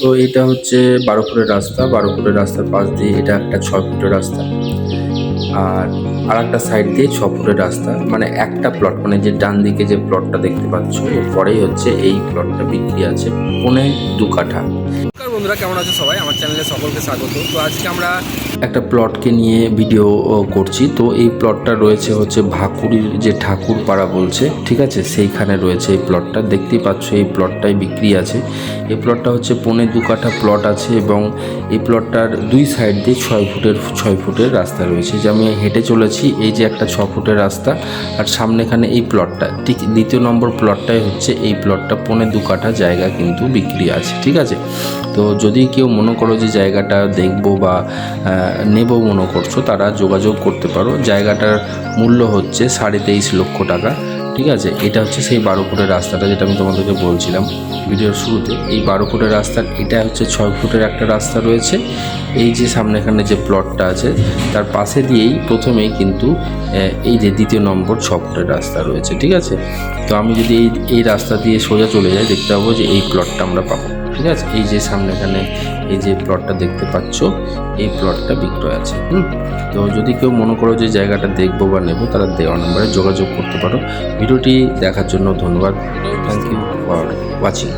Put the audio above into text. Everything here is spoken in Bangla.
তো এটা হচ্ছে 12 ফুটের রাস্তা। 12 ফুটের রাস্তার পাশ দিয়ে এটা একটা 6 ফুটের রাস্তা, আর আরেকটা সাইড দিয়ে 6 ফুটের রাস্তা। মানে একটা প্লট, মানে যে ডান দিকে যে প্লটটা দেখতে পাচ্ছ, এরপরেই হচ্ছে এই প্লটটা বিক্রি আছে 2.25 কাঠা। নমস্কার বন্ধুরা, কেমন আছো সবাই? আমার চ্যানেলে সকলকে স্বাগত। তো আজকে আমরা একটা প্লটকে নিয়ে ভিডিও করছি। তো এই প্লটটা রয়েছে হচ্ছে ভাকুরির যে ঠাকুরপাড়া বলছে, ঠিক আছে, সেইখানে রয়েছে এই প্লটটা। দেখতেই পাচ্ছ এই প্লটটাই বিক্রি আছে। এই প্লটটা হচ্ছে 2.25 কাঠা প্লট আছে, এবং এই প্লটটার দুই সাইড দিয়ে 6 ফুটের রাস্তা রয়েছে। যে আমি হেঁটে চলেছি, এই যে একটা 6 ফুটের রাস্তা, আর সামনেখানে এই প্লটটা, ঠিক দ্বিতীয় নম্বর প্লটটাই হচ্ছে এই প্লটটা। 2.25 কাঠা জায়গা কিন্তু বিক্রি আছে, ঠিক আছে। তো যদি কেউ মনে করো যে জায়গাটা দেখবো বা নেব মনে করছো, তারা যোগাযোগ করতে পারো। জায়গাটার মূল্য হচ্ছে 23.5 লক্ষ টাকা, ঠিক আছে। এটা হচ্ছে সেই 12 ফুটের রাস্তাটা, যেটা আমি তোমাদেরকে বলছিলাম ভিডিওর শুরুতে। এই 12 ফুটের রাস্তার এটা হচ্ছে 6 ফুটের একটা রাস্তা রয়েছে। এই যে সামনেখানে যে প্লটটা আছে, তার পাশে দিয়েই প্রথমেই কিন্তু এই যে দ্বিতীয় নম্বর 6 ফুটের রাস্তা রয়েছে, ঠিক আছে। তো আমি যদি এই রাস্তা দিয়ে সোজা চলে যাই, দেখতে পাবো যে এই প্লটটা আমরা পাবো, ঠিক আছে। এই যে সামনেখানে এই যে প্লটটা দেখতে পাচ্ছ, এই প্লটটা বিক্রয় আছে। তো যদি কেউ মনে করো যে জায়গাটা দেখবো বা নেবো, তারা দেওয়া নম্বরে যোগাযোগ করতে পারো। ভিডিওটি দেখার জন্য ধন্যবাদ। Thank you for watching.